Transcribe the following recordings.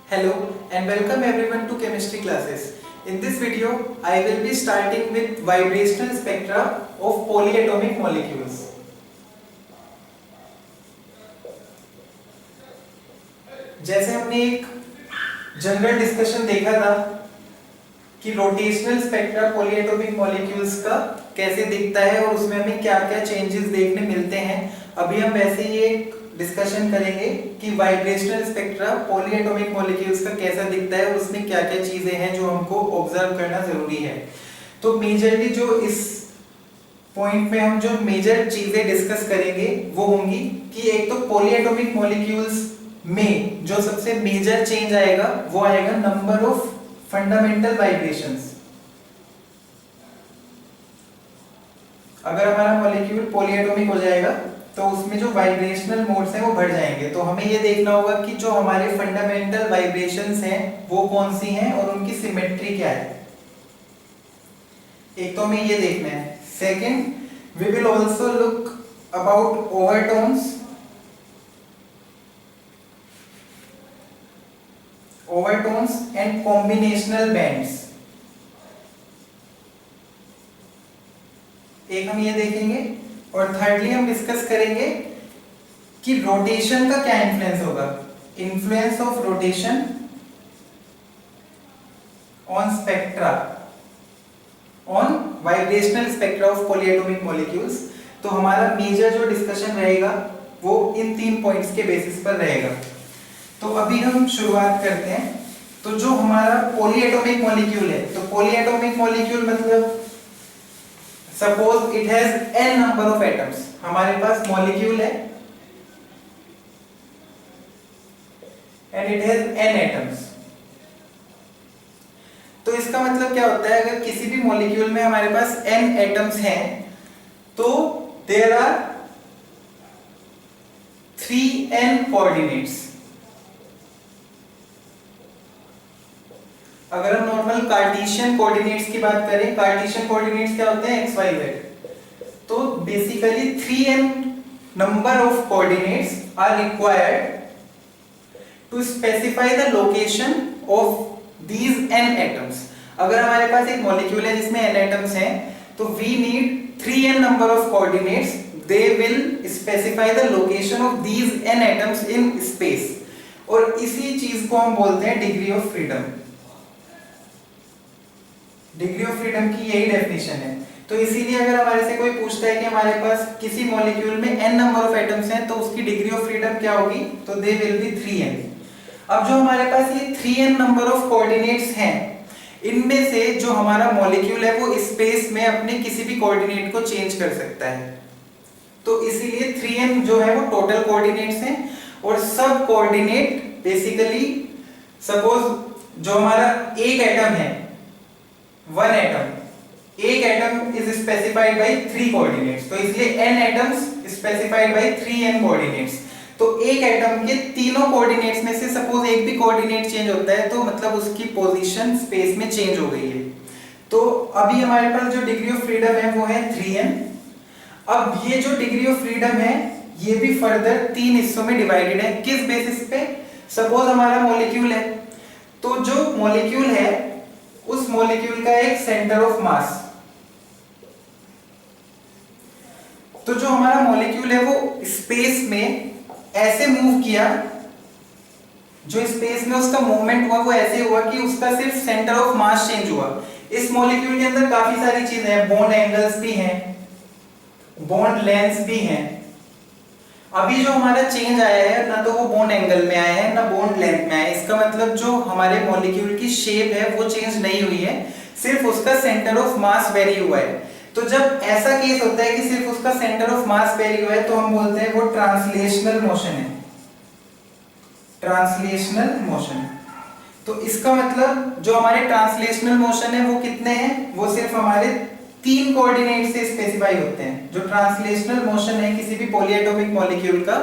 Hello and welcome everyone to chemistry classes. In this video, I will be starting with vibrational spectra of polyatomic molecules. जैसे हमने एक general discussion देखा था कि rotational spectra polyatomic molecules का कैसे दिखता है और उसमें हमें क्या-क्या चेंजेस देखने मिलते हैं, अभी हम वैसे ही एक डिस्कशन करेंगे कि वाइब्रेशनल स्पेक्ट्रा पॉलीएटॉमिक मॉलिक्यूल्स का कैसा दिखता है और उसमें क्या-क्या चीजें हैं जो हमको ऑब्जर्व करना जरूरी है। तो मेजरली जो इस पॉइंट में हम जो मेजर चीजें डिस्कस करेंगे वो होंगी कि एक तो पॉलीएटॉमिक मॉलिक्यूल्स में जो सबसे मेजर चेंज आएगा वो आएगा नंबर ऑफ फंडामेंटल वाइब्रेशंस। अगर हमारा मॉलिक्यूल पॉलीएटॉमिक हो जाएगा तो उसमें जो वाइब्रेशनल मोड्स हैं वो बढ़ जाएंगे, तो हमें ये देखना होगा कि जो हमारे फंडामेंटल वाइब्रेशंस हैं वो कौन सी हैं और उनकी सिमेट्री क्या है। एक तो हमें ये देखना है। Second, we will also look about overtones and combinational bands। एक हम ये देखेंगे और थर्डली हम डिस्कस करेंगे कि रोटेशन का क्या इन्फ्लुएंस होगा, influence of rotation on spectra, on vibrational spectra of polyatomic molecules. तो हमारा मेजर जो डिस्कशन रहेगा वो इन 3 पॉइंट्स के बेसिस पर रहेगा। तो अभी हम शुरुआत करते हैं। तो जो हमारा पॉलीएटॉमिक मॉलिक्यूल है, तो पॉलीएटॉमिक मॉलिक्यूल मतलब suppose it has n number of atoms. हमारे पास मॉलिक्यूल है and it has n atoms. तो इसका मतलब क्या होता है, अगर किसी भी मॉलिक्यूल में हमारे पास n एटम्स हैं तो देयर आर 3n कोऑर्डिनेट्स। अगर हम नॉर्मल कार्टेशियन कोऑर्डिनेट्स की बात करें, कार्टेशियन कोऑर्डिनेट्स क्या होते हैं, x y z। तो basically 3n number of coordinates are required to specify the location of these n atoms. अगर हमारे पास एक मॉलिक्यूल है जिसमें n एटम्स हैं तो we need 3n number of coordinates, they will specify the location of these n atoms in space. और इसी चीज को हम बोलते हैं degree of freedom. Degree of freedom की यही डेफिनेशन है। तो इसीलिए अगर हमारे से कोई पूछता है कि हमारे पास किसी मॉलिक्यूल में n नंबर ऑफ एटम्स हैं तो उसकी डिग्री ऑफ फ्रीडम क्या होगी, तो दे विल बी 3n। अब जो हमारे पास ये 3n नंबर ऑफ कोऑर्डिनेट्स हैं, इनमें से जो हमारा मॉलिक्यूल है वो स्पेस में अपने किसी भी कोऑर्डिनेट को चेंज कर सकता है। तो इसीलिए 3n जो है वो टोटल कोऑर्डिनेट्स हैं और सब कोऑर्डिनेट बेसिकली सपोज जो हमारा एक एटम है, वन एटम, एक atom is specified by 3 coordinates, तो इसलिए n atoms specified by 3n coordinates. तो एक एटम के तीनों कोऑर्डिनेट्स में से सपोज एक भी कोऑर्डिनेट चेंज होता है तो मतलब उसकी पोजीशन स्पेस में चेंज हो गई है। तो अभी हमारे पास जो डिग्री ऑफ फ्रीडम है वो है 3n। अब ये जो डिग्री ऑफ फ्रीडम है ये भी फर्दर 3 हिस्सों में डिवाइडेड है। किस बेसिस पे, सपोज हमारा मॉलिक्यूल है तो जो मॉलिक्यूल है उस मॉलिक्यूल का एक सेंटर ऑफ मास, तो जो हमारा मॉलिक्यूल है वो स्पेस में ऐसे मूव किया, जो स्पेस में उसका मूवमेंट हुआ वो ऐसे हुआ कि उसका सिर्फ सेंटर ऑफ मास चेंज हुआ। इस मॉलिक्यूल के अंदर काफी सारी चीजें हैं, बॉन्ड एंगल्स भी हैं, बॉन्ड लेंथ्स भी हैं। अभी जो हमारा चेंज आया है ना तो वो बॉन्ड एंगल में आया है ना बॉन्ड लेंथ में आया है। इसका मतलब जो हमारे मॉलिक्यूल की शेप है वो चेंज नहीं हुई है, सिर्फ उसका सेंटर ऑफ मास वेरी हुआ है। तो जब ऐसा केस होता है कि सिर्फ उसका सेंटर ऑफ मास वेरी हुआ है तो हम बोलते हैं वो ट्रांसलेशनल मोशन है, ट्रांसलेशनल मोशन। तो इसका मतलब जो हमारे ट्रांसलेशनल मोशन है वो कितने हैं, वो सिर्फ हमारे 3 कोऑर्डिनेट से स्पेसिफाई होते हैं। जो ट्रांसलेशनल मोशन है किसी भी पॉलीएटॉमिक मॉलिक्यूल का,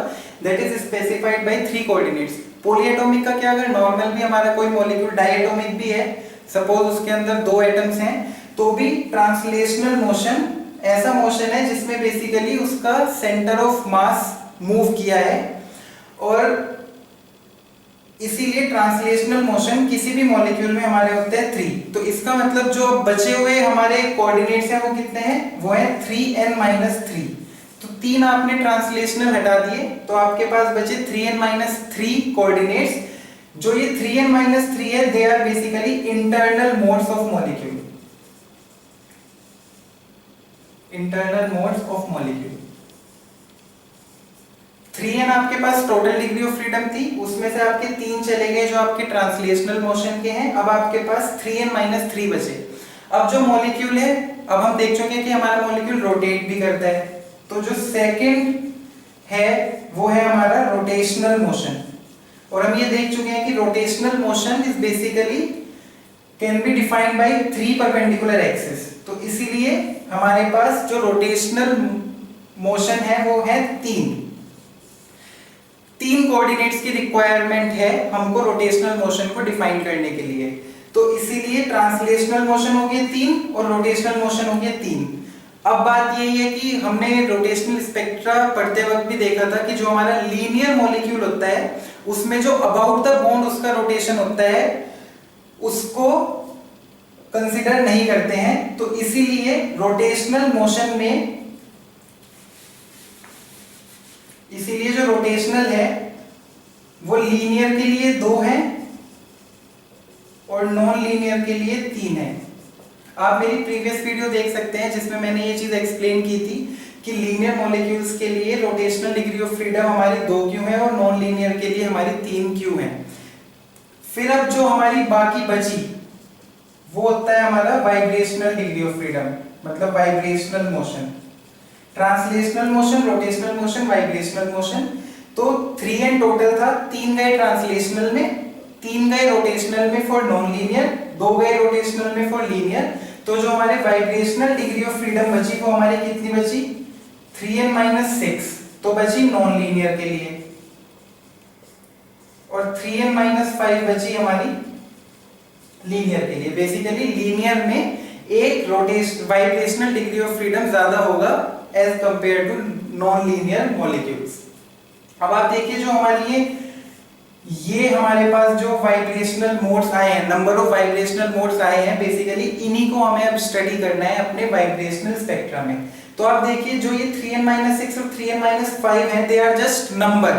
that is specified by 3 coordinates. Polyatomic का क्या, अगर नॉर्मल भी हमारा कोई मॉलिक्यूल डायएटॉमिक भी है, सपोज उसके अंदर 2 एटम्स हैं, तो भी ट्रांसलेशनल मोशन ऐसा मोशन है जिसमें बेसिकली उसका सेंटर ऑफ मास मूव किया है और इसीलिए ट्रांसलेशनल मोशन किसी भी मॉलिक्यूल में हमारे होते हैं 3। तो इसका मतलब जो बचे हुए हमारे कोऑर्डिनेट्स हैं वो कितने हैं, वो है 3n-3। तो 3 आपने ट्रांसलेशनल हटा दिए तो आपके पास बचे 3n-3 कोऑर्डिनेट्स। जो ये 3n-3 है, they are basically internal modes of molecule, internal modes of molecule. 3n आपके पास टोटल डिग्री ऑफ फ्रीडम थी, उसमें से आपके 3 चले गए जो आपके ट्रांसलेशनल मोशन के हैं। अब आपके पास 3n-3 बचे। अब जो मॉलिक्यूल है, अब हम देख चुके हैं कि हमारा मॉलिक्यूल रोटेट भी करता है। तो जो सेकंड है वो है हमारा रोटेशनल मोशन। और हम ये देख चुके हैं कि rotational motion is basically can be defined by 3 perpendicular axis. तो इसीलिए हमारे पास जो रोटेशनल मोशन है वो है 3 कोऑर्डिनेट्स की रिक्वायरमेंट है हमको रोटेशनल मोशन को डिफाइन करने के लिए। तो इसीलिए ट्रांसलेशनल मोशन हो गया 3 और रोटेशनल मोशन हो गया 3। अब बात यही है कि हमने रोटेशनल स्पेक्ट्रा पढ़ते वक्त भी देखा था कि जो हमारा लीनियर मॉलिक्यूल होता है उसमें जो अबाउट द बॉन्ड उसका रोटेशन होता है उसको कंसीडर नहीं करते हैं। तो इसीलिए रोटेशनल मोशन में, इसीलिए जो रोटेशनल है वो लीनियर के लिए 2 है और नॉन लीनियर के लिए 3 है। आप मेरी प्रीवियस वीडियो देख सकते हैं जिसमें मैंने ये चीज एक्सप्लेन की थी कि लीनियर मॉलिक्यूल्स के लिए रोटेशनल डिग्री ऑफ फ्रीडम हमारी 2q है और नॉन लीनियर के लिए हमारी 3q है। फिर अब जो हमारी बाकी बची वो होता है हमारा वाइब्रेशनल डिग्री ऑफ फ्रीडम, मतलब vibrational motion. Translational motion, rotational motion, vibrational motion. तो 3n टोटल था, 3 गए ट्रांसलेशनल में, 3 गए रोटेशनल में फॉर नॉन लीनियर, 2 गए रोटेशनल में फॉर लीनियर। तो जो हमारे वाइब्रेशनल डिग्री ऑफ फ्रीडम बची वो हमारी कितनी बची, 3n-6। तो बची नॉन लीनियर के लिए, और 3n-5 बची हमारी लीनियर के लिए। बेसिकली लीनियर में एक वाइब्रेशनल डिग्री ऑफ फ्रीडम ज्यादा होगा as compare to non linear molecules. अब आप देखिए जो हमारी ये हमारे पास जो वाइब्रेशनल मोड्स आए हैं, नंबर ऑफ वाइब्रेशनल मोड्स आए हैं, बेसिकली इन्हीं को हमें अब स्टडी करना है अपने वाइब्रेशनल स्पेक्ट्रा में। तो आप देखिए जो ये 3n-6 और 3n-5 हैं, दे आर जस्ट नंबर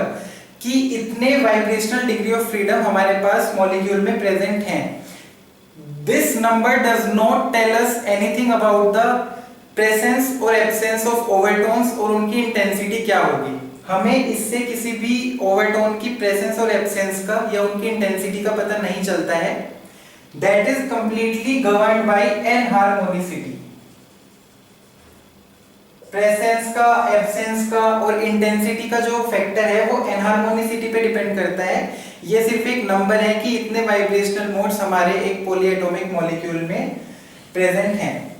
कि इतने वाइब्रेशनल डिग्री ऑफ फ्रीडम हमारे पास मॉलिक्यूल में प्रेजेंट हैं। This number does not tell us anything about the presence और एब्सेंस ऑफ ओवरटोन्स और उनकी इंटेंसिटी क्या होगी। हमें इससे किसी भी ओवरटोन की प्रेजेंस और एब्सेंस का या उनकी इंटेंसिटी का पता नहीं चलता है। That is completely governed by anharmonicity. Presence का, एब्सेंस का और इंटेंसिटी का जो फैक्टर है वो एनहार्मोनिसिटी पे डिपेंड करता है। ये सिर्फ एक नंबर है कि इतने वाइब्रेशनल मोड्स हमारे एक पॉलीएटॉमिक मॉलिक्यूल में प्रेजेंट हैं।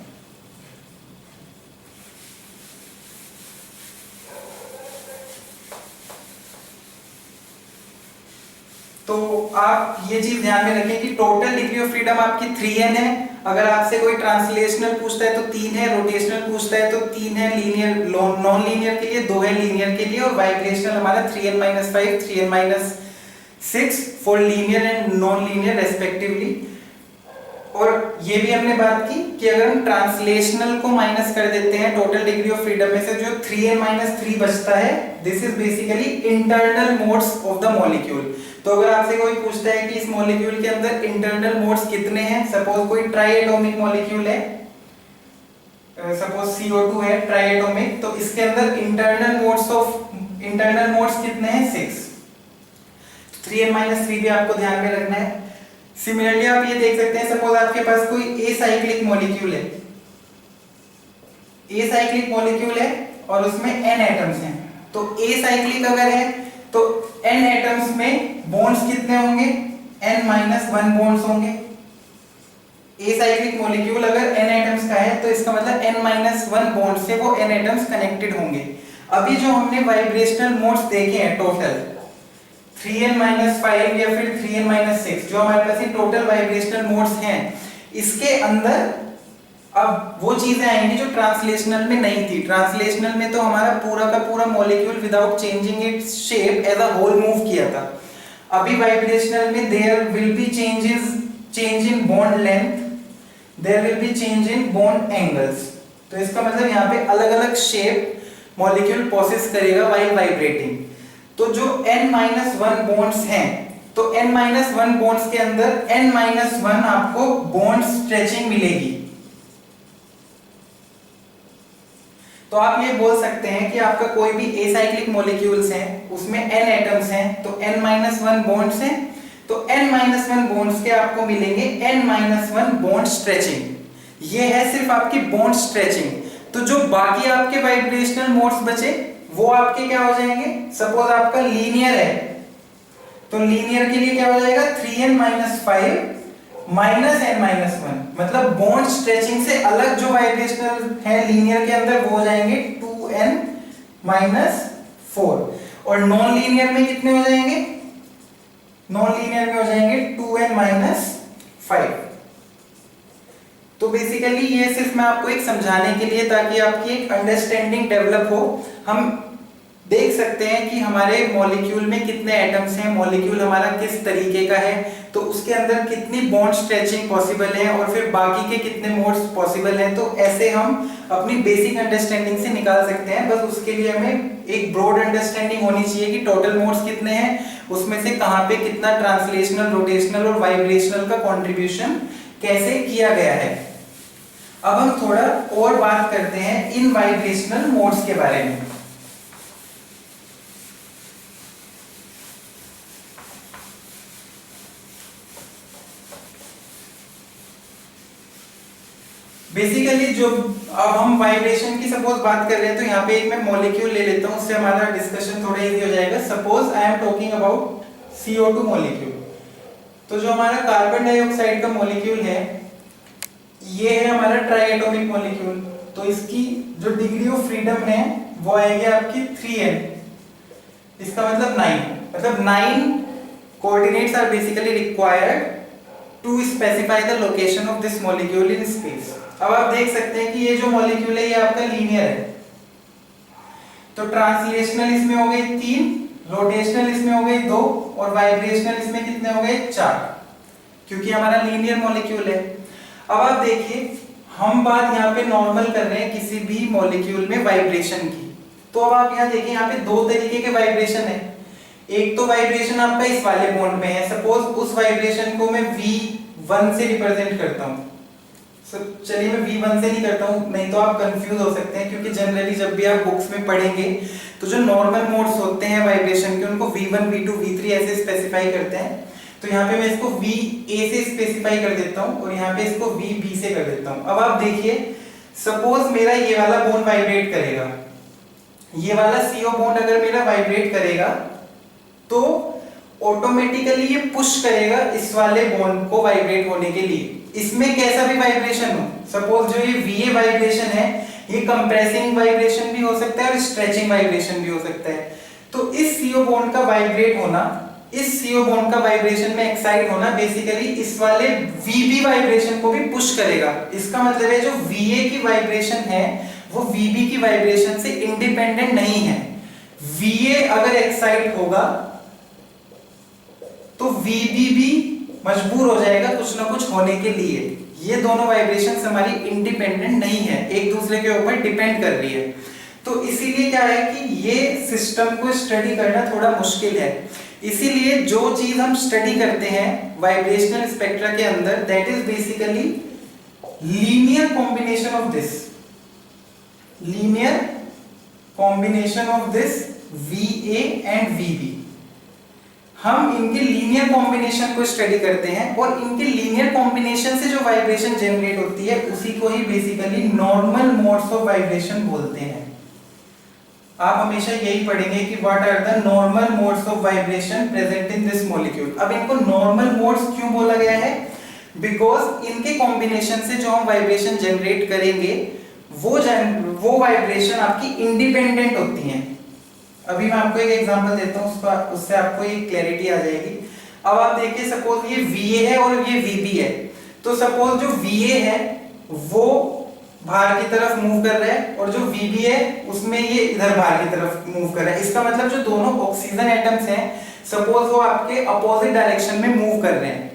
तो आप ये चीज ध्यान में रखें कि टोटल डिग्री ऑफ फ्रीडम आपकी 3n है। अगर आपसे कोई ट्रांसलेशनल पूछता है तो 3 है, रोटेशनल पूछता है तो 3 है, लीनियर नॉन लीनियर के लिए 2 है लीनियर के लिए, और वाइब्रेशनल हमारा 3n-5 3n-6 for linear and non linear respectively. और ये भी हमने बात की कि अगर हम ट्रांसलेशनल को माइनस कर देते हैं टोटल डिग्री ऑफ फ्रीडम में से, जो 3n-3 बचता है, this is basically internal modes of the molecule. तो अगर आपसे कोई पूछता है कि इस मॉलिक्यूल के अंदर इंटरनल मोड्स कितने हैं, सपोज कोई ट्राइएटॉमिक मॉलिक्यूल है, सपोज CO2 है ट्राइएटॉमिक, तो इसके अंदर इंटरनल मोड्स कितने हैं, 6। 3n-3 भी आपको ध्यान में रखना है। सिमिलरली आप ये देख सकते हैं, सपोज आपके पास कोई एसाइक्लिक मॉलिक्यूल है, एसाइक्लिक मॉलिक्यूल है और उसमें n एटम्स हैं। तो एसाइक्लिक अगर है तो n एटम्स में बॉन्ड्स कितने होंगे, n-1 बॉन्ड्स होंगे। एसाइक्लिक मॉलिक्यूल अगर n एटम्स का है तो इसका मतलब n-1 बॉन्ड से वो n एटम्स कनेक्टेड होंगे। अभी जो हमने वाइब्रेशनल मोड्स देखे हैं टोटल 3n-5 या फिर 3n-6, जो हमारे पास टोटल वाइब्रेशनल मोड्स हैं, इसके अंदर अब वो चीजें आएंगी जो ट्रांसलेशनल में नहीं थी। ट्रांसलेशनल में तो हमारा पूरा का पूरा molecule without changing its shape as a whole move किया था। अभी वाइब्रेशनल में there will be change in bond length, there will be change in bond angles. तो इसका मतलब यहाँ पे अलग अलग शेप मॉलिक्यूल प्रोसेस करेगा व्हाइल वाइब्रेटिंग। तो जो n-1 बॉन्ड्स हैं, तो n-1 बॉन्ड्स के अंदर n-1 आपको बॉन्ड स्ट्रेचिंग मिलेगी। तो आप ये बोल सकते हैं कि आपका कोई भी एसाइक्लिक मॉलिक्यूल्स हैं, उसमें n एटम्स हैं, तो n-1 बॉन्ड्स हैं, तो n-1 बॉन्ड्स के आपको मिलेंगे n-1 बॉन्ड स्ट्रेचिंग। ये है सिर्फ आपकी बॉन्ड स्ट्रेचिंग। तो जो बाकी आपके वाइब्रेशनल मोड्स बचे वो आपके क्या हो जाएंगे, सपोज आपका लीनियर है, तो लीनियर के लिए क्या हो जाएगा 3n-5 माइनस n-1, मतलब बॉन्ड स्ट्रेचिंग से अलग जो वाइब्रेशनल है लीनियर के अंदर वो हो जाएंगे 2n-4, और नॉन लीनियर में कितने हो जाएंगे, नॉन लीनियर में हो जाएंगे 2n-5। तो बेसिकली ये सिर्फ मैं आपको एक समझाने के लिए, ताकि आपकी एक अंडरस्टैंडिंग डेवलप हो। हम देख सकते हैं कि हमारे मॉलिक्यूल में कितने एटम्स हैं, मॉलिक्यूल हमारा किस तरीके का है, तो उसके अंदर कितनी बॉन्ड स्ट्रेचिंग पॉसिबल है, और फिर बाकी के कितने मोड्स पॉसिबल हैं। तो ऐसे हम अपनी बेसिक अंडरस्टैंडिंग से निकाल सकते हैं। बस उसके लिए हमें एक ब्रॉड अंडरस्टैंडिंग होनी चाहिए कि टोटल मोड्स कितने हैं, उसमें से कहाँ पे कितना ट्रांसलेशनल, रोटेशनल और वाइब्रेशनल का कॉन्ट्रीब्यूशन कैसे किया गया है। अब हम थोड़ा और बात करते हैं इन वाइब्रेशनल मोड्स के बारे में। बेसिकली जो अब हम वाइब्रेशन की सपोज बात कर रहे हैं, तो यहाँ पे एक मैं मॉलिक्यूल ले लेता हूँ, उससे हमारा डिस्कशन थोड़ा इजी हो जाएगा। Suppose I am talking about CO2 molecule. तो जो हमारा कार्बन डाइऑक्साइड का मॉलिक्यूल है, ये है हमारा ट्राई एटॉमिक मॉलिक्यूल। तो इसकी जो डिग्री ऑफ फ्रीडम है वो आएगी आपकी 3n, इसका मतलब 9, मतलब 9 coordinates are basically required to specify the location of this molecule in space. अब आप देख सकते हैं कि ये जो मॉलिक्यूल है ये आपका लीनियर है, तो ट्रांसलेशनल इसमें हो गए 3, रोटेशनल इसमें हो गए 2, और वाइब्रेशनल इसमें कितने हो गए 4, क्योंकि हमारा लीनियर मॉलिक्यूल है। अब आप देखिए, हम बात यहाँ पे नॉर्मल कर रहे हैं किसी भी मॉलिक्यूल में वाइब्रेशन की। तो अब आप यहाँ देखिए, यहाँ पे दो तरीके के वाइब्रेशन है। एक तो वाइब्रेशन आपका इस वाले बॉन्ड में है, सपोज उस वाइब्रेशन को मैं V1 से रिप्रेजेंट करता हूँ। चलिए मैं V1 से नहीं करता हूँ, नहीं तो आप कंफ्यूज हो सकते हैं, क्योंकि जनरली जब भी आप बुक्स में पढ़ेंगे तो जो नॉर्मल मोड्स होते हैं वाइब्रेशन के, उनको V1, V2, V3 ऐसे स्पेसिफाई करते हैं। तो यहाँ पे मैं इसको VA से स्पेसिफाई कर देता हूँ, और यहाँ पे इसको VB से कर देता हूँ। अब आप देखिए, सपोज मेरा ये वाला बॉन्ड वाइब्रेट करेगा, ये वाला CO बॉन्ड अगर मेरा वाइब्रेट करेगा तो ऑटोमेटिकली ये पुश करेगा इस वाले बॉन्ड को वाइब्रेट होने के लिए। इसमें कैसा भी वाइब्रेशन हो, सपोज जो ये VA वाइब्रेशन है, ये कंप्रेसिंग वाइब्रेशन भी हो सकता है और स्ट्रेचिंग वाइब्रेशन भी हो सकता है। तो इस CO बॉन्ड का वाइब्रेट होना, इस CO बॉन्ड का वाइब्रेशन में एक्साइट होना बेसिकली इस वाले VB वाइब्रेशन को भी पुश करेगा। इसका मतलब है जो VA की वाइब्रेशन है वो VB की वाइब्रेशन से इंडिपेंडेंट नहीं है। VA अगर एक्साइट होगा तो VB भी मजबूर हो जाएगा कुछ ना कुछ होने के लिए। ये दोनों वाइब्रेशंस हमारी इंडिपेंडेंट नहीं है, एक दूसरे के ऊपर डिपेंड कर रही है। तो इसीलिए क्या है कि ये सिस्टम को स्टडी करना थोड़ा मुश्किल है। इसीलिए जो चीज हम स्टडी करते हैं वाइब्रेशनल स्पेक्ट्रा के अंदर, that is basically linear combination of this, linear combination of this VA and VB। हम इनके लीनियर कॉम्बिनेशन को स्टडी करते हैं, और इनके लीनियर कॉम्बिनेशन से जो वाइब्रेशन जनरेट होती है उसी को ही basically normal modes of vibration बोलते हैं। आप हमेशा यही पढ़ेंगे कि what are the normal modes of vibration present in this molecule. अब इनको नॉर्मल मोड्स क्यों बोला गया है? बिकॉज इनके कॉम्बिनेशन से जो हम वाइब्रेशन जनरेट करेंगे वो वाइब्रेशन आपकी इंडिपेंडेंट होती हैं। अभी मैं आपको एक एग्जांपल देता हूं, उससे आपको एक क्लैरिटी आ जाएगी। अब आप देखिए, सपोज ये VA है और ये VB है। तो सपोज जो VA है वो बाहर की तरफ मूव कर रहा है और जो Vb है उसमें ये इधर बाहर की तरफ मूव कर रहा है। इसका मतलब जो दोनों ऑक्सीजन एटम्स हैं, सपोज वो आपके अपोजिट डायरेक्शन में मूव कर रहे हैं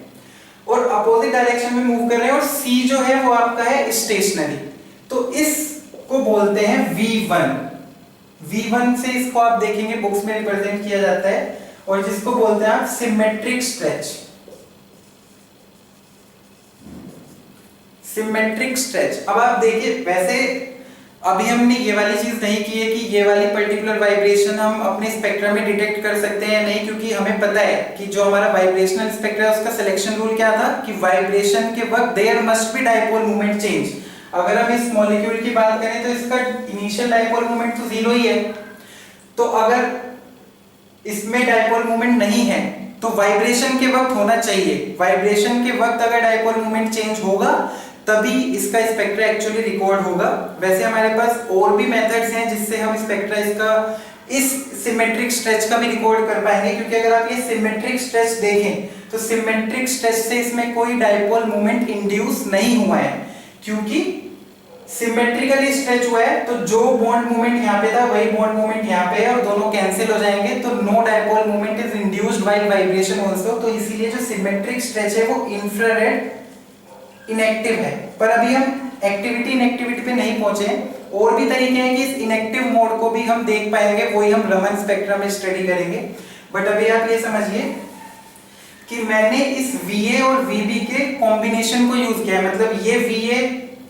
और अपोजिट डायरेक्शन में मूव कर रहे हैं और C जो है वो आपका है स्टेशनरी, तो इसको बोलते हैं V1। V1 से इसको आप देखेंगे बुक्स में रिप्रेजेंट किया जाता है और जिसको बोलते हैं आप सिमेट्रिक स्ट्रेच। Symmetric stretch. अब आप देखिए, वैसे अभी हमने ये वाली चीज नहीं की है कि ये वाली पर्टिकुलर वाइब्रेशन हम अपने स्पेक्ट्रम में डिटेक्ट कर सकते हैं या नहीं, क्योंकि हमें पता है कि जो हमारा वाइब्रेशनल स्पेक्ट्रम है उसका सिलेक्शन रूल क्या था कि वाइब्रेशन के वक्त there must be dipole moment change. अगर हम इस मॉलिक्यूल की बात करें तो इसका इनिशियल डाइपोल मोमेंट तो 0 ही है, तो अगर इसमें डाइपोल मोमेंट नहीं है तो वाइब्रेशन के वक्त होना चाहिए। वाइब्रेशन के वक्त अगर डाइपोल मोमेंट चेंज होगा तभी इसका स्पेक्ट्रा एक्चुअली रिकॉर्ड होगा। वैसे हमारे पास और भी मेथड्स हैं जिससे हम स्पेक्ट्रा इसका इस सिमेट्रिक स्ट्रेच का भी रिकॉर्ड कर पाएंगे, क्योंकि अगर आप ये सिमेट्रिक स्ट्रेच देखें तो सिमेट्रिक स्ट्रेच से इसमें कोई डाइपोल मोमेंट इंड्यूस नहीं हुआ है, क्योंकि सिमेट्रिकली स्ट्रेच हुआ है तो जो बॉन्ड मोमेंट यहाँ पे था वही बॉन्ड मोमेंट यहाँ पे है और दोनों कैंसिल हो जाएंगे, तो no dipole moment is induced while vibration also. तो इसीलिए जो सिमेट्रिक स्ट्रेच है वो इंफ्रारेड इनएक्टिव है। पर अभी हम एक्टिविटी इनएक्टिविटी पे नहीं पहुंचे, और भी तरीके हैं कि इस इनएक्टिव मोड को भी हम देख पाएंगे, वही हम रमन स्पेक्ट्रम में स्टडी करेंगे। बट अभी आप ये समझिए कि मैंने इस Va और Vb के कॉम्बिनेशन को यूज किया है। मतलब ये Va,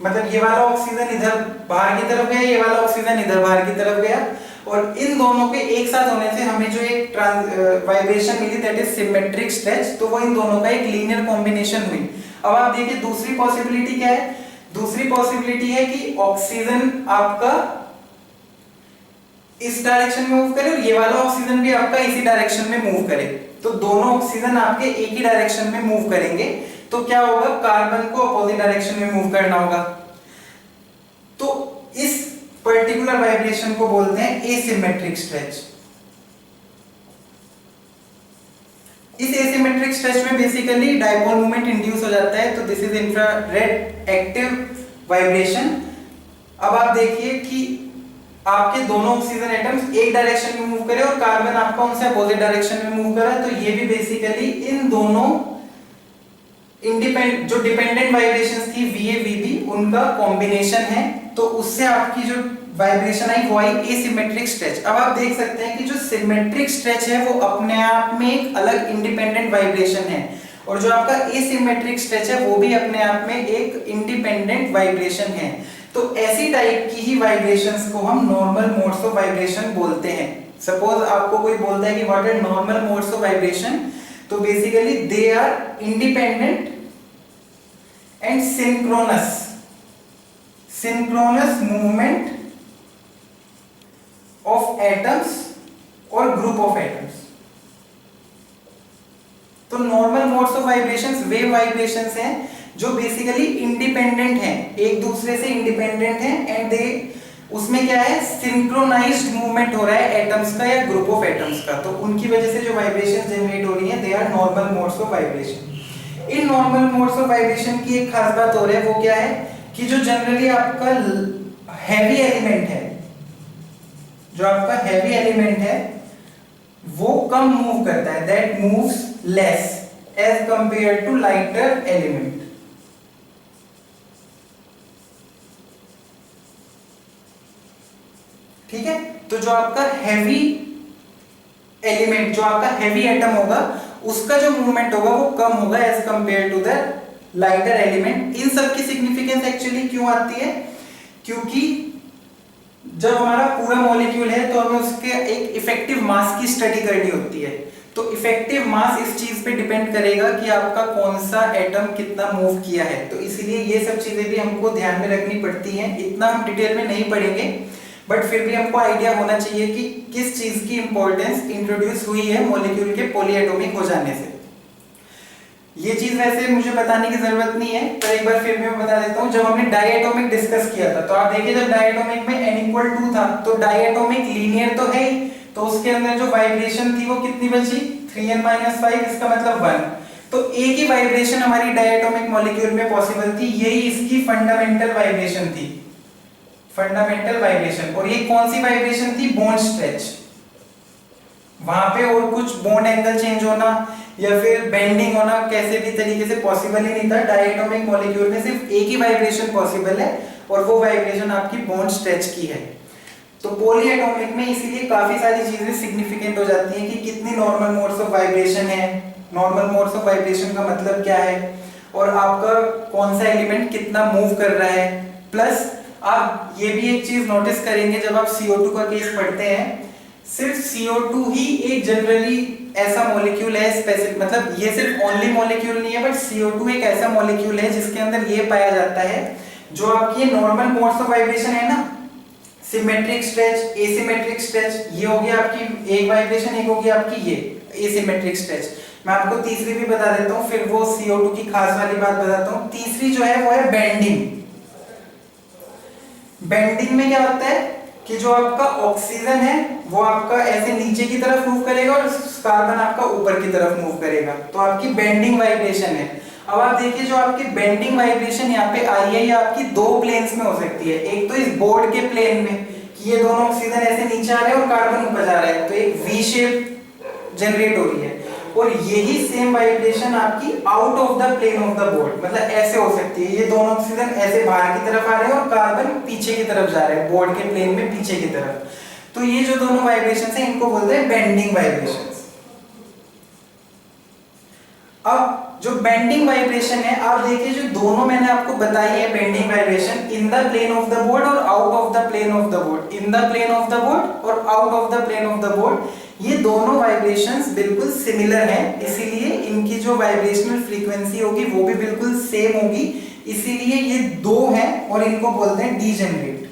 मतलब ये वाला ऑक्सीजन इधर बाहर की तरफ गया, ये वाला ऑक्सीजन इधर बाहर की तरफ गया, और इन दोनों के एक साथ होने से हमें जो एक वाइब्रेशन मिली दैट इज सिमेट्रिक स्ट्रेच, तो वो इन दोनों का एक लीनियर कॉम्बिनेशन हुई। अब आप देखिए दूसरी पॉसिबिलिटी क्या है। दूसरी पॉसिबिलिटी है कि ऑक्सीजन आपका इस डायरेक्शन में मूव करे और ये वाला ऑक्सीजन भी आपका इसी डायरेक्शन में मूव करे, तो दोनों ऑक्सीजन आपके एक ही डायरेक्शन में मूव करेंगे, तो क्या होगा, कार्बन को अपोजिट डायरेक्शन में मूव करना होगा। तो इस पर्टिकुलर वाइब्रेशन को बोलते हैं एसिमेट्रिक स्ट्रेच। इस एसिमेट्रिक स्ट्रेच में बेसिकली डाइपोल मोमेंट इंड्यूस हो जाता है, तो this is infrared active vibration. अब आप देखिए कि आपके दोनों ऑक्सीजन एटम्स एक डायरेक्शन में मूव करे और कार्बन आपका उनसे अपोजिट डायरेक्शन में मूव कर रहा है, तो ये भी बेसिकली इन दोनों इंडिपेंडेंट जो डिपेंडेंट वाइब्रेशंस थी Va Vb उनका कॉम्बिनेशन है, तो उससे आपकी जो वाइब्रेशन आई वो आई एसिमेट्रिक स्ट्रेच। अब आप देख सकते हैं कि जो सिमेट्रिक स्ट्रेच है वो अपने आप में एक अलग इंडिपेंडेंट वाइब्रेशन है, और जो आपका एसिमेट्रिक स्ट्रेच है वो भी अपने आप में एक इंडिपेंडेंट वाइब्रेशन है। तो ऐसी टाइप की ही वाइब्रेशंस को हम नॉर्मल मोड्स ऑफ वाइब्रेशन बोलते हैं। सपोज आपको कोई बोलता है कि what are normal modes of vibration, तो basically they are independent and synchronous movement of atoms और ग्रुप ऑफ एटम्स। तो नॉर्मल मोड्स ऑफ वाइब्रेशंस वे वाइब्रेशंस हैं जो बेसिकली इंडिपेंडेंट हैं, एक दूसरे से इंडिपेंडेंट हैं, एंड दे उसमें क्या है, सिंक्रोनाइज्ड मूवमेंट हो रहा है एटम्स का या ग्रुप ऑफ एटम्स का, तो उनकी वजह से जो वाइब्रेशन जनरेट हो रही है they are normal modes of vibration. इन नॉर्मल मोड्स ऑफ वाइब्रेशन की एक खास बात हो रही है, वो क्या है कि जो जनरली आपका हैवी एलिमेंट है, जो आपका हैवी एलिमेंट है वो कम मूव करता है, that moves less as compare to lighter element. ठीक है, तो जो आपका हैवी एलिमेंट, जो आपका हैवी एटम होगा उसका जो मूवमेंट होगा वो कम होगा as compare to the lighter element. इन सब की सिग्निफिकेंस एक्चुअली क्यों आती है, क्योंकि जब हमारा पूरा मॉलिक्यूल है तो हमें उसके एक इफेक्टिव मास की स्टडी करनी होती है, तो इफेक्टिव मास इस चीज पे डिपेंड करेगा कि आपका कौन सा एटम कितना मूव किया है, तो इसीलिए ये सब चीजें भी हमको ध्यान में रखनी पड़ती हैं। इतना हम डिटेल में नहीं पढ़ेंगे, बट फिर भी हमको आइडिया होना चाहिए कि किस चीज की इंपॉर्टेंस इंट्रोड्यूस हुई है मॉलिक्यूल के पॉलीएटॉमिक हो जाने से। ये चीज वैसे मुझे बताने की जरूरत नहीं है, पर एक बार फिर भी मैं बता देता हूँ। जब हमने डायएटॉमिक डिस्कस किया था, तो आप देखिए जब डायएटॉमिक में n=2 था, तो डायएटॉमिक लीनियर तो है ही, तो उसके अंदर जो वाइब्रेशन थी वो कितनी बची, 3n-5, इसका मतलब 1। तो एक ही वाइब्रेशन हमारी डायएटॉमिक मॉलिक्यूल में पॉसिबल थी, यही इसकी फंडामेंटल वाइब्रेशन थी। Fundamental vibration. और ये कौन सी वाइब्रेशन थी? Bond stretch. वहां पे और कुछ बॉन्ड एंगल चेंज होना या फिर बेंडिंग होना कैसे भी तरीके से पॉसिबल ही नहीं था। डायटोमिक मॉलिक्यूल में सिर्फ एक ही वाइब्रेशन पॉसिबल है और वो वाइब्रेशन आपकी बॉन्ड स्ट्रेच की है। तो पॉलीएटॉमिक में इसीलिए काफी सारी चीजें सिग्निफिकेंट हो जाती हैं कि कितनी नॉर्मल मोड्स ऑफ वाइब्रेशन है, नॉर्मल मोड्स ऑफ वाइब्रेशन का मतलब क्या है, और आपका कौन सा एलिमेंट कितना मूव कर रहा है। प्लस आप ये भी एक चीज नोटिस करेंगे जब आप CO2 का केस पढ़ते हैं, सिर्फ CO2 ही एक जनरली ऐसा मॉलिक्यूल है स्पेसिफिक, मतलब ये सिर्फ ओनली मॉलिक्यूल नहीं है, बट CO2 एक ऐसा मॉलिक्यूल है जिसके अंदर ये पाया जाता है जो आपकी नॉर्मल मोड्स ऑफ वाइब्रेशन है ना, सिमेट्रिक स्ट्रेच, एसिमेट्रिक स्ट्रेच, ये हो गया आपकी एक वाइब्रेशन, एक होगी आपकी ये एसिमेट्रिक स्ट्रेच। मैं आपको तीसरी भी बता देता हूँ, फिर वो CO2 की खास वाली बात बताता हूँ। तीसरी जो है वो है बेंडिंग। बेंडिंग में क्या होता है कि जो आपका ऑक्सीजन है वो आपका ऐसे नीचे की तरफ मूव करेगा और कार्बन आपका ऊपर की तरफ मूव करेगा, तो आपकी बेंडिंग वाइब्रेशन है। अब आप देखिए जो आपकी बेंडिंग वाइब्रेशन यहाँ पे आई है, ये आपकी दो प्लेन्स में हो सकती है। एक तो इस बोर्ड के प्लेन में कि ये दोनों ऑक्सीजन ऐसे नीचे आ रहे हैं और कार्बन ऊपर जा रहा है, तो एक वी शेप जनरेट हो रही है। और यही सेम वाइब्रेशन आपकी out of the plane of the board, मतलब ऐसे हो सकती है, ये दोनों ऑक्सीजन ऐसे बाहर की तरफ आ रहे हैं और कार्बन पीछे की तरफ जा रहे हैं, बोर्ड के प्लेन में पीछे की तरफ। तो ये जो दोनों वाइब्रेशंस हैं इनको बोलते हैं बेंडिंग वाइब्रेशंस। अब जो बेंडिंग वाइब्रेशन है, आप देखिए जो दोनों मैंने आपको बताई है bending vibration, in the plane of the board और out of the plane of the board, in the plane of the board और out of the plane of the board, ये दोनों वाइब्रेशंस बिल्कुल सिमिलर हैं, इसीलिए इनकी जो वाइब्रेशनल फ्रीक्वेंसी होगी वो भी बिल्कुल सेम होगी, इसीलिए ये दो हैं और इनको बोलते हैं डीजेनरेट।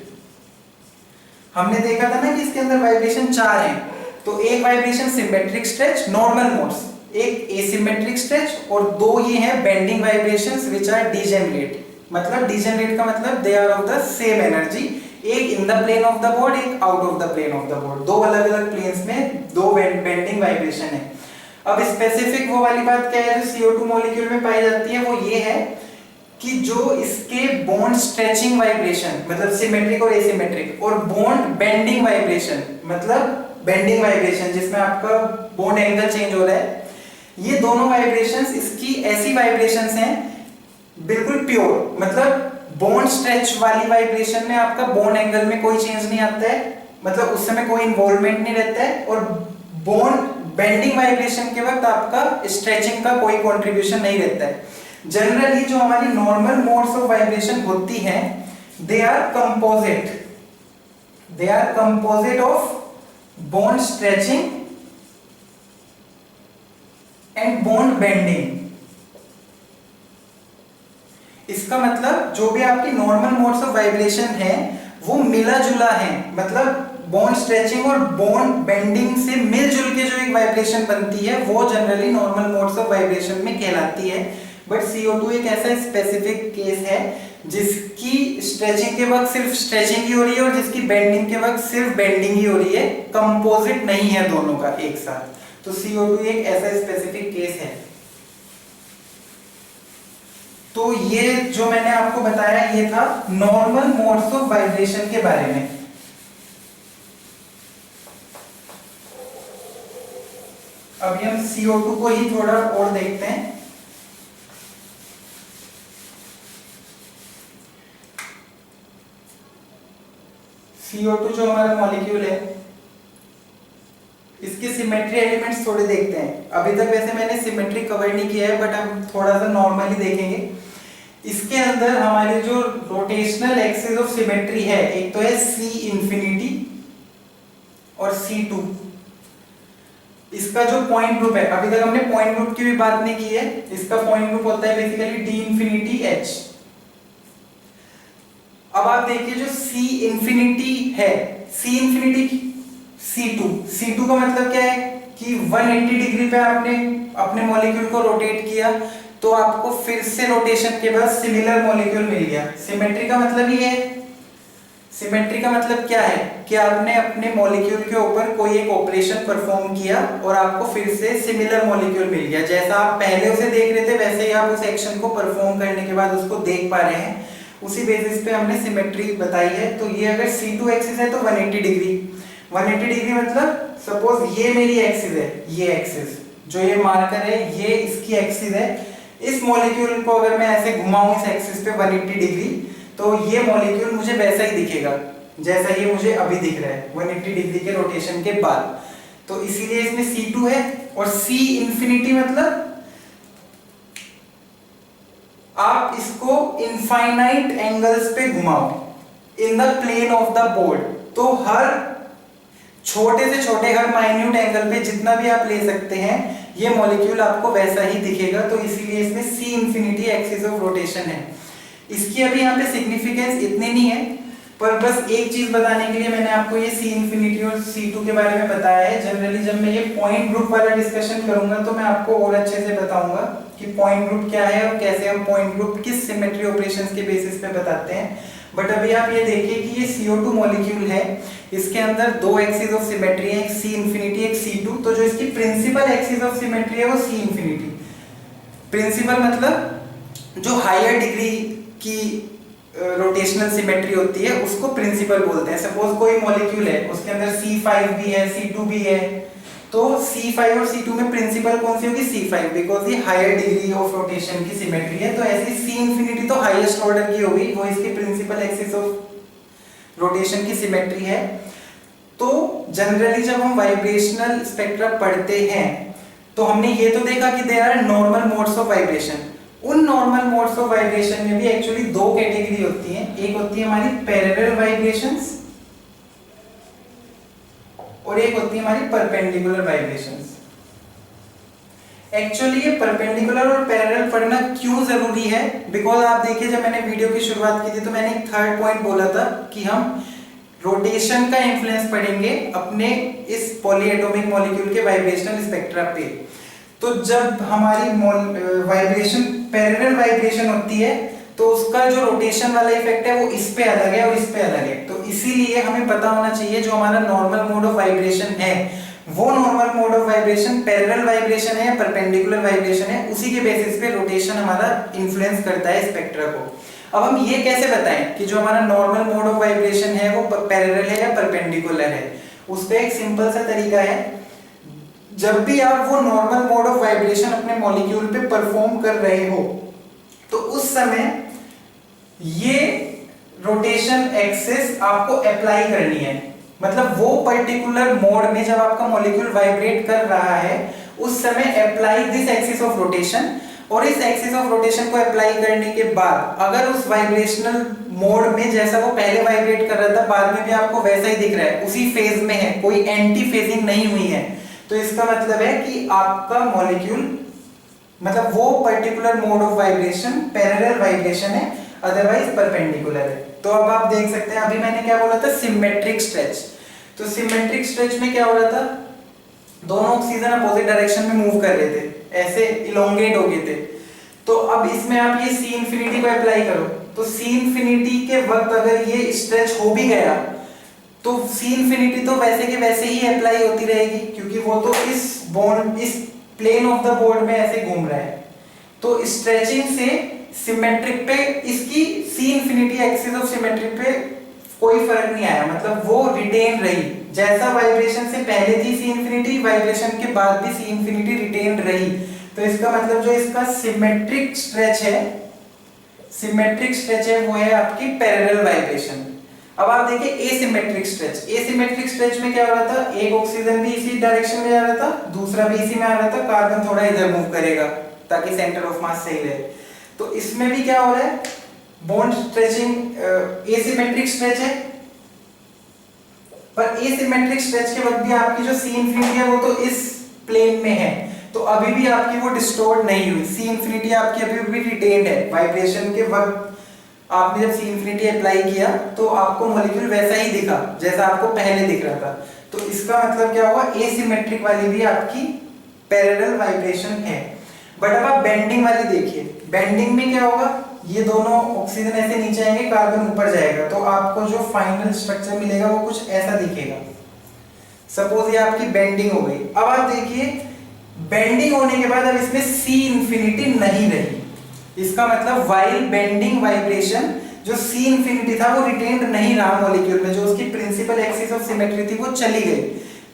हमने देखा था ना कि इसके अंदर वाइब्रेशन चार हैं, तो एक vibration symmetric stretch normal modes, एक एसिमेट्रिक स्ट्रेच और दो ये हैं bending vibrations which are degenerate. मतलब डीजेनरेट का मतलब they are of the same energy, एक in the plane of the board, एक out of the plane of the board, दो अलग अलग प्लेन्स में दो बेंडिंग वाइब्रेशन है। अब स्पेसिफिक वो वाली बात क्या है जो CO2 मॉलिक्यूल में पाई जाती है, वो ये है कि जो इसके बॉन्ड स्ट्रेचिंग वाइब्रेशन मतलब सिमेट्रिक और एसिमेट्रिक, और बॉन्ड बेंडिंग वाइब्रेशन मतलब बेंडिंग वाइब्रेशन जिसमें आपका बॉन्ड एंगल चेंज हो रहा है, ये दोनों वाइब्रेशंस इसकी ऐसी वाइब्रेशंस हैं बिल्कुल प्योर, मतलब बॉन्ड स्ट्रेच वाली वाइब्रेशन में आपका बॉन्ड एंगल में कोई चेंज नहीं आता है, मतलब उस समय कोई इन्वॉल्वमेंट नहीं रहता है, और बॉन्ड बेंडिंग वाइब्रेशन के वक्त आपका स्ट्रेचिंग का कोई कंट्रीब्यूशन नहीं रहता है। जनरली जो हमारी नॉर्मल मोड्स ऑफ वाइब्रेशन होती हैं they are composite of bond stretching and bond bending. इसका मतलब जो भी आपकी नॉर्मल मोड्स ऑफ वाइब्रेशन है वो मिला जुला है, मतलब बॉन्ड स्ट्रेचिंग और बॉन्ड बेंडिंग से मिलजुल के जो एक वाइब्रेशन बनती है वो generally normal modes of vibration में कहलाती है। बट CO2 एक ऐसा स्पेसिफिक केस है जिसकी स्ट्रेचिंग के वक्त सिर्फ स्ट्रेचिंग ही हो रही है और जिसकी बेंडिंग के वक्त सिर्फ बेंडिंग ही हो रही है, कंपोजिट नहीं है दोनों का एक साथ। तो CO2 एक ऐसा स्पेसिफिक केस है। तो ये जो मैंने आपको बताया ये था नॉर्मल मोड्स ऑफ वाइब्रेशन के बारे में। अभी हम CO2 को ही थोड़ा और देखते हैं। CO2 जो हमारा मॉलिक्यूल है इसके सिमेट्री एलिमेंट्स थोड़े देखते हैं। अभी तक वैसे मैंने सिमेट्री कवर नहीं किया है बट हम थोड़ा सा नॉर्मली देखेंगे। इसके अंदर हमारी जो रोटेशनल एक्सिस ऑफ सिमेट्री है, एक तो है C इंफिनिटी और C2। इसका जो पॉइंट ग्रुप है, अभी तक हमने पॉइंट ग्रुप की भी बात नहीं की है, इसका पॉइंट ग्रुप होता है बेसिकली D इंफिनिटी H। अब आप देखिए जो C इंफिनिटी है, C इंफिनिटी C2 का मतलब क्या है कि 180 डिग्री पे आपने अपने मॉलिक्यूल को रोटेट किया तो आपको फिर से रोटेशन के बाद सिमिलर मॉलिक्यूल मिल गया। सिमेट्री का मतलब ये है, सिमेट्री का मतलब क्या है कि आपने अपने मॉलिक्यूल के ऊपर कोई एक ऑपरेशन परफॉर्म किया और आपको फिर से सिमिलर मॉलिक्यूल मिल गया। जैसा आप पहले उसे देख रहे थे वैसे ही आप उस एक्शन को परफॉर्म करने के बाद उसको देख पा रहे हैं। उसी बेसिस पे हमने सिमेट्री बताई है। तो ये अगर C2 एक्सिस है तो 180 डिग्री, 180 डिग्री मतलब सपोज ये मेरी एक्सिस है, ये एक्सिस जो ये मार्कर है ये इसकी एक्सिस है। इस मॉलिक्यूल को अगर मैं ऐसे घुमाऊं इस एक्सिस पे 180 डिग्री तो ये मॉलिक्यूल मुझे वैसा ही दिखेगा जैसा ये मुझे अभी दिख रहा है 180 डिग्री के रोटेशन के बाद। तो इसीलिए इसमें C2 है। और C इंफिनिटी मतलब आप इसको इनफाइनाइट एंगल्स पे घुमाओ in the plane of the board, तो हर छोटे से छोटे हर माइन्यूट एंगल पे जितना भी आप ले सकते हैं ये मॉलिक्यूल आपको वैसा ही दिखेगा। तो इसीलिए इसमें C infinity axis of rotation है। इसकी अभी यहाँ पे सिग्निफिकेंस इतनी नहीं है, पर बस एक चीज बताने के लिए मैंने आपको ये C इंफिनिटी और C2 के बारे में बताया है। जनरली जब मैं ये पॉइंट ग्रुप वाला डिस्कशन करूंगा तो मैं आपको और अच्छे से बताऊंगा कि पॉइंट ग्रुप क्या है और कैसे हम पॉइंट ग्रुप किस सिमेट्री ऑपरेशंस के बेसिस पे बताते हैं। बट अभी आप ये देखिए कि ये CO2 मॉलिक्यूल है, इसके अंदर दो एक्सिस ऑफ सिमेट्री है, एक C इंफिनिटी एक C2। तो जो इसकी प्रिंसिपल एक्सिस ऑफ सिमेट्री है वो C इंफिनिटी। प्रिंसिपल मतलब जो हायर डिग्री की रोटेशनल सिमेट्री होती है उसको प्रिंसिपल बोलते हैं। सपोज कोई मॉलिक्यूल है उसके अंदर C5 भी है C2 भी है, तो C5 और C2 में प्रिंसिपल कौन सी होगी C5, बिकॉज ये हायर डिग्री ऑफ रोटेशन की सिमेट्री है। तो ऐसी C इंफिनिटी तो हाईएस्ट ऑर्डर की होगी, वो इसकी प्रिंसिपल एक्सिस ऑफ रोटेशन की सिमेट्री है। तो जनरली जब हम वाइब्रेशनल स्पेक्ट्रा पढ़ते हैं तो हमने ये तो देखा कि there are normal modes of vibration. उन नॉर्मल मोड्स ऑफ वाइब्रेशन में भी एक्चुअली दो कैटेगरी होती हैं, एक होती है हमारी पैरेलल वाइब्रेशंस और एक होती है हमारी परपेंडिकुलर वाइब्रेशंस। एक्चुअली ये परपेंडिकुलर और पैरेलल पढ़ना क्यों जरूरी है, बिकॉज आप देखिए जब मैंने वीडियो की शुरुआत की थी तो मैंने एक थर्ड पॉइंट बोला था कि हम रोटेशन का इंफ्लुएंस पढ़ेंगे अपने इस पॉलीएटॉमिक मॉलिक्यूल के वाइब्रेशनल स्पेक्ट्रा पे। तो जब हमारी वाइब्रेशन पैरेलल वाइब्रेशन होती है तो उसका जो रोटेशन वाला इफेक्ट है वो इस पे अलग है और इस पे अलग है। तो इसीलिए हमें पता होना चाहिए जो हमारा नॉर्मल मोड ऑफ वाइब्रेशन है वो normal mode of vibration parallel vibration है या परपेंडिकुलर वाइब्रेशन है, उसी के बेसिस पे रोटेशन हमारा इन्फ्लुएंस करता है स्पेक्ट्रा को। अब हम ये कैसे बताएं कि जो हमारा नॉर्मल मोड ऑफ वाइब्रेशन है वो पैरेलल है या परपेंडिकुलर है। उसका एक सिंपल सा तरीका है, जब भी आप वो नॉर्मल मोड ऑफ वाइब्रेशन अपने मॉलिक्यूल पे परफॉर्म कर रहे हो तो उस समय ये रोटेशन एक्सिस आपको अप्लाई करनी है। मतलब वो पर्टिकुलर मोड में जब आपका मॉलिक्यूल वाइब्रेट कर रहा है उस समय apply this axis of rotation, और इस एक्सिस ऑफ रोटेशन को अप्लाई करने के बाद अगर उस वाइब्रेशनल मोड में जैसा वो पहले वाइब्रेट कर रहा था बाद में भी आपको वैसा ही दिख रहा है, उसी फेज में है, कोई एंटी फेजिंग नहीं हुई है, तो इसका मतलब है कि आपका मॉलिक्यूल मतलब वो particular mode of vibration parallel vibration है, अदरवाइज परपेंडिकुलर है। तो अब आप देख सकते हैं अभी मैंने क्या बोला था सिमेट्रिक स्ट्रेच। तो सिमेट्रिक स्ट्रेच में क्या हो रहा था, दोनों ऑक्सीजन अपोजिट डायरेक्शन में मूव कर रहे थे, ऐसे इलोंगेट हो गए थे। तो अब इसमें आप ये C इंफिनिटी को अप्लाई करो तो C इंफिनिटी के वक्त अगर ये स्ट्रेच हो भी गया तो C इंफिनिटी तो वैसे के वैसे ही अप्लाई होती रहेगी क्योंकि वो तो इस बॉन्ड इस प्लेन ऑफ द बोर्ड में ऐसे घूम रहा है। तो स्ट्रेचिंग से सिमेट्रिक पे इसकी C infinity axis of symmetric पे कोई फर्क नहीं आया, मतलब वो रिटेन रही, जैसा वाइब्रेशन से पहले थी C इंफिनिटी वाइब्रेशन के बाद भी C इंफिनिटी रिटेन रही। तो इसका मतलब जो इसका सिमेट्रिक स्ट्रेच है वो है आपकी पैरेलल वाइब्रेशन। अब आप देखिए एसिमेट्रिक स्ट्रेच में क्या हो रहा था, एक ऑक्सीजन भी इसी डायरेक्शन में जा रहा था, दूसरा भी इसी में आ रहा था, कार्बन थोड़ा इधर मूव करेगा ताकि सेंटर ऑफ मास सही रहे। तो इसमें भी क्या हो रहा है, बॉन्ड स्ट्रेचिंग एसिमेट्रिक स्ट्रेच है, पर एसिमेट्रिक स्ट्रेच के वक्त भी आपकी जो C इंफिनिटी है वो तो इस प्लेन में है, तो अभी भी आपकी वो डिस्टॉर्ट नहीं हुई, C इंफिनिटी आपकी अभी भी रिटेन्ड है। वाइब्रेशन के वक्त आपने जब C इंफिनिटी अप्लाई किया तो आपको मॉलिक्यूल वैसा ही दिखा जैसा आपको पहले दिख रहा था। तो इसका मतलब क्या हुआ, एसिमेट्रिक वाली भी आपकी पैरेलल वाइब्रेशन है। बट अब आप बेंडिंग वाली देखिए, बेंडिंग में क्या होगा, ये दोनों ऑक्सीजन ऐसे नीचे आएंगे, कार्बन ऊपर जाएगा, तो आपको जो फाइनल स्ट्रक्चर मिलेगा वो कुछ ऐसा दिखेगा। सपोज ये आपकी बेंडिंग हो गई। अब आप देखिए बेंडिंग होने के बाद अब इसमें C इंफिनिटी नहीं रही, इसका मतलब वाइल बेंडिंग वाइब्रेशन जो सी इंफिनिटी था वो रिटेन्ड नहीं रहा मॉलिक्यूल में, जो उसकी प्रिंसिपल एक्सिस ऑफ सिमेट्री थी वो चली गई।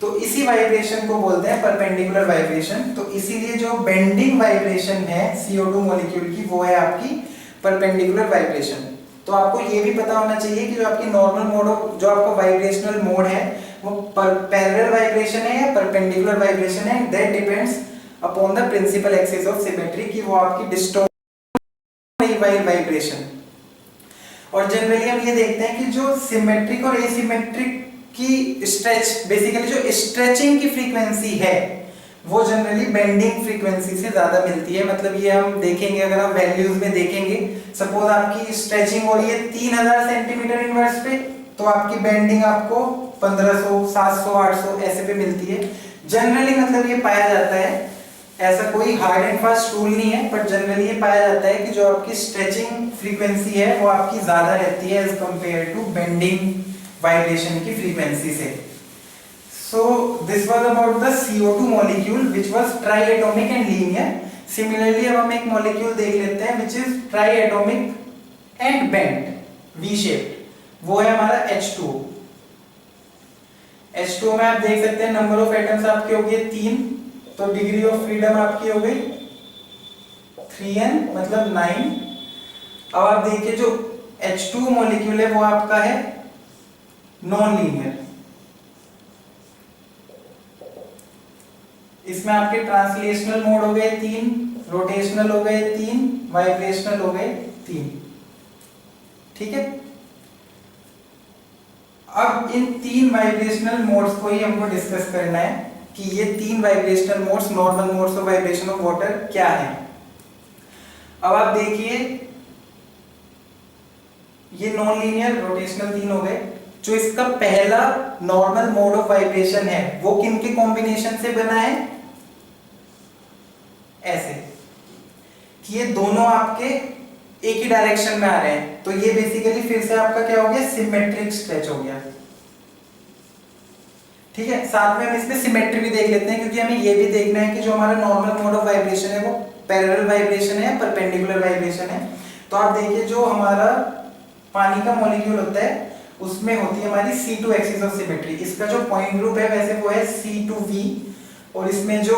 तो इसी वाइब्रेशन को बोलते हैं परपेंडिकुलर वाइब्रेशन। तो इसीलिए जो बेंडिंग वाइब्रेशन है CO2 मॉलिक्यूल की वो है आपकी परपेंडिकुलर वाइब्रेशन। तो आपको ये भी पता होना चाहिए कि जो आपकी नॉर्मल मोड, जो आपका वाइब्रेशनल मोड है वो पैरेलल वाइब्रेशन है या परपेंडिकुलर वाइब्रेशन है, that depends upon the principal axis of symmetry कि वो आपकी डिस्टॉर्ट वाइब्रेशन। और जनरली हम ये देखते हैं कि जो सिमेट्रिक और एसिमेट्रिक की स्ट्रेच, बेसिकली जो स्ट्रेचिंग की फ्रीक्वेंसी है वो जनरली बेंडिंग फ्रीक्वेंसी से ज्यादा मिलती है। मतलब ये हम देखेंगे, अगर हम वैल्यूज में देखेंगे, सपोज आपकी स्ट्रेचिंग हो रही है 3000 सेंटीमीटर इनवर्स पे, तो आपकी बेंडिंग आपको 1500, 700, 800 ऐसे पे मिलती है जनरली। मतलब ये पाया जाता है, ऐसा कोई हार्ड एंड फास्ट रूल नहीं है, बट जनरली ये पाया जाता है कि जो आपकी स्ट्रेचिंग फ्रीक्वेंसी है वो आपकी ज्यादा रहती है as compare to bending vibration की फ्रीक्वेंसी से। So this was about the CO2 molecule which was triatomic and linear. Similarly अब हम एक molecule देख लेते हैं which is triatomic and bent, V shaped. वो है हमारा H2O. H2O में आप देख सकते हैं नंबर ऑफ एटम्स आपके हो गए 3, तो डिग्री ऑफ फ्रीडम आपकी हो गई 3n मतलब 9। अब आप देखिए जो H2O मॉलिक्यूल है वो आपका है नॉन लीनियर। इसमें आपके ट्रांसलेशनल मोड हो गए 3, रोटेशनल हो गए 3, वाइब्रेशनल हो गए 3। ठीक है, अब इन 3 वाइब्रेशनल मोड्स को ही हमको डिस्कस करना है कि ये 3 vibrational modes, normal modes of vibration of water क्या है। अब आप देखिए ये नॉन लीनियर, रोटेशनल 3 हो गए। जो इसका पहला नॉर्मल मोड ऑफ वाइब्रेशन है वो किन के कॉम्बिनेशन से बना है, ऐसे कि ये दोनों आपके एक ही डायरेक्शन में आ रहे हैं, तो ये बेसिकली फिर से आपका क्या हो गया, सिमेट्रिक स्ट्रेच हो गया। ठीक है, साथ में हम इसमें सिमेट्री भी देख लेते हैं, क्योंकि हमें ये भी देखना है कि जो हमारा नॉर्मल मोड ऑफ वाइब्रेशन है वो पैरेलल वाइब्रेशन है या परपेंडिकुलर वाइब्रेशन है। तो आप देखिए जो हमारा पानी का मॉलिक्यूल होता है उसमें होती है हमारी C2 एक्सिस ऑफ सिमेट्री। इसका जो पॉइंट ग्रुप है वैसे वो है C2V, और इसमें जो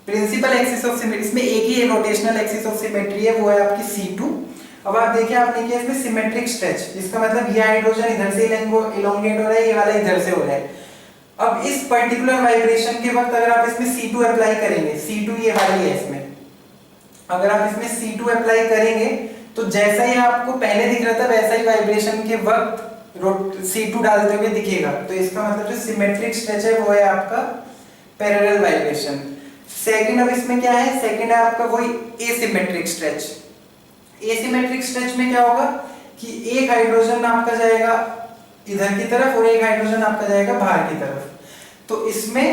प्रिंसिपल एक्सिस ऑफ सिमेट्री, इसमें एक ही रोटेशनल एक्सिस ऑफ सिमेट्री है वो है आपकी C2। अब आप देखिए आपने किया इसमें सिमेट्रिक स्ट्रेच, इसका मतलब ये हाइड्रोजन इधर से इलोंगेट हो रहा है, ये वाला इधर से हो रहा है। अब इस पर्टिकुलर वाइब्रेशन के वक्त अगर आप इसमें C2 अप्लाई करेंगे, C2 ये वाली है इसमें, अगर आप इसमें C2 अप्लाई करेंगे तो जैसा ही आपको पहले दिख रहा था वैसा ही वाइब्रेशन के वक्त C2 डालते हुए दिखेगा। तो इसका मतलब जो सिमेट्रिक स्ट्रेच है वो है आपका पैरेलल वाइब्रेशन। सेकंड, अब इसमें क्या है, सेकंड है आपका वही एसिमेट्रिक स्ट्रेच। एसिमेट्रिक स्ट्रेच में क्या होगा कि एक हाइड्रोजन आपका जाएगा इधर की तरफ और एक हाइड्रोजन आपका जाएगा बाहर की तरफ। तो इसमें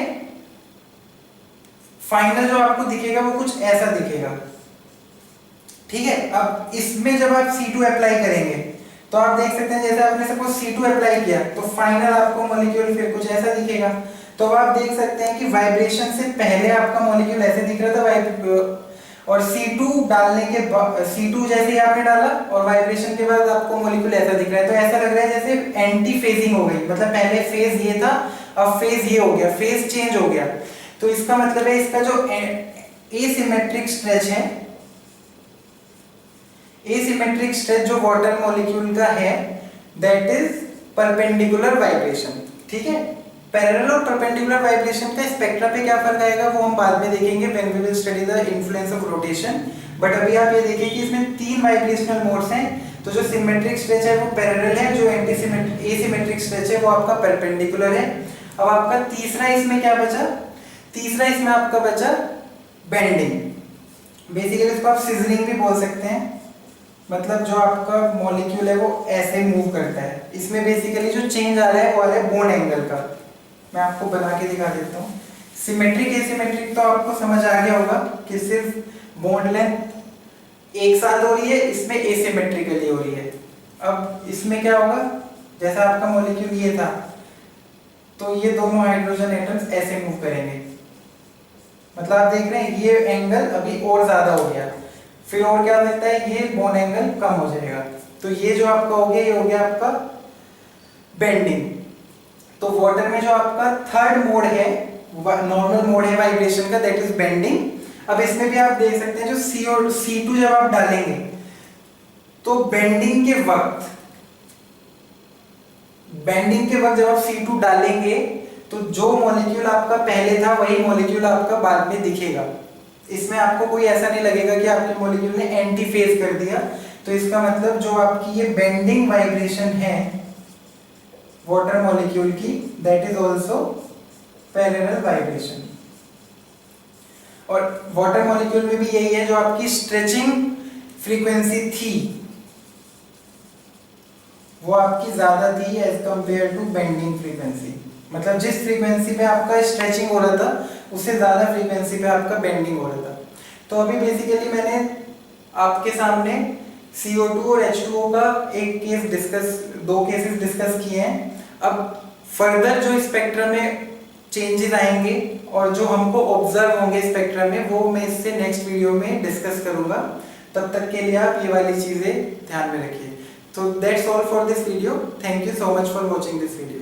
फाइनल जो आपको दिखेगा वो कुछ ऐसा दिखेगा। ठीक है, अब इसमें जब आप C2 अप्लाई करेंगे तो आप देख सकते हैं जैसे आपने सपोज C2 अप्लाई किया तो फाइनल आपको मॉलिक्यूल फिर कुछ ऐसा दिखेगा। तो अब आप देख सकते हैं कि वाइब्रेशन से पहले आपका मॉलिक्यूल ऐसे दिख रहा था, और C2 डालने के बाद, C2 जैसे ही आपने डाला और वाइब्रेशन के बाद आपको मॉलिक्यूल ऐसा दिख रहा है। तो ऐसा लग रहा है जैसे एंटी फेजिंग हो गई, मतलब पहले फेज ये था अब फेज ये हो गया, फेज चेंज हो गया। तो इसका मतलब है इसका जो एसिमेट्रिक स्ट्रेच है, एसिमेट्रिक स्ट्रेच जो वाटर मॉलिक्यूल का है दैट इज परपेंडिकुलर वाइब्रेशन। ठीक है, पैरेलल और परपेंडिकुलर वाइब्रेशन का स्पेक्ट्रा पे क्या फर्क आएगा वो हम बाद में देखेंगे when we will study the influence of rotation. But अभी आप ये देखिए कि इसमें 3 वाइब्रेशनल मोड्स हैं। तो जो सिमेट्रिक स्ट्रेच है वो पैरेलल है, जो एसिमेट्रिक स्ट्रेच है वो आपका परपेंडिकुलर है। अब आपका तीसरा इसमें क्या बचा, तीसरा इसमें आपका बचा बेंडिंग। बेसिकली इसको आप सिजलिंग भी बोल सकते हैं, मतलब जो आपका मॉलिक्यूल है वो ऐसे मूव करता है। इसमें बेसिकली जो चेंज आ रहा है वो आ रहा है बॉन्ड एंगल का। मैं आपको बना के दिखा देता हूँ। सिमेट्रिक एसिमेट्रिक तो आपको समझ आ गया होगा कि सिर्फ बॉन्ड लेंथ एक साथ हो रही है, इसमें एसिमेट्रिकली हो रही है। अब इसमें क्या होगा, जैसा आपका मॉलिक्यूल ये था तो ये दोनों हाइड्रोजन एटम्स ऐसे मूव करेंगे, मतलब आप देख रहे हैं ये एंगल अभी और ज्यादा हो गया, फिर और क्या हो सकता है ये बॉन्ड एंगल कम हो जाएगा। तो ये जो आपका हो गया, ये हो गया आपका बेंडिंग। तो वाटर में जो आपका थर्ड मोड है, नॉर्मल मोड है वाइब्रेशन का, दैट इज बेंडिंग। अब इसमें भी आप देख सकते हैं जो सी और C2 जब आप डालेंगे तो बेंडिंग के वक्त जब आप C2 डालेंगे तो जो मॉलिक्यूल आपका पहले था वही मॉलिक्यूल आपका बाद में दिखेगा। इसमें आपको कोई ऐसा नहीं लगेगा कि आपके मॉलिक्यूल ने एंटी फेज कर दिया। तो इसका मतलब जो आपकी ये बेंडिंग वाइब्रेशन है वाटर मॉलिक्यूल की, that is also parallel vibration. और वाटर मॉलिक्यूल में भी यही है, जो आपकी स्ट्रेचिंग फ्रीक्वेंसी थी वो आपकी ज्यादा थी as compare to bending frequency. मतलब जिस फ्रीक्वेंसी पे आपका स्ट्रेचिंग हो रहा था उससे ज्यादा फ्रीक्वेंसी पे आपका बेंडिंग हो रहा था। तो अभी बेसिकली मैंने आपके सामने CO2 और H2O का दो केसेस डिस्कस किए हैं। अब फर्दर जो स्पेक्ट्रम में चेंजेस आएंगे और जो हमको ऑब्जर्व होंगे स्पेक्ट्रम में, वो मैं इससे नेक्स्ट वीडियो में डिस्कस करूंगा। तब तक के लिए आप ये वाली चीजें ध्यान में रखिए। तो that's all for this video. Thank you so much for watching this video.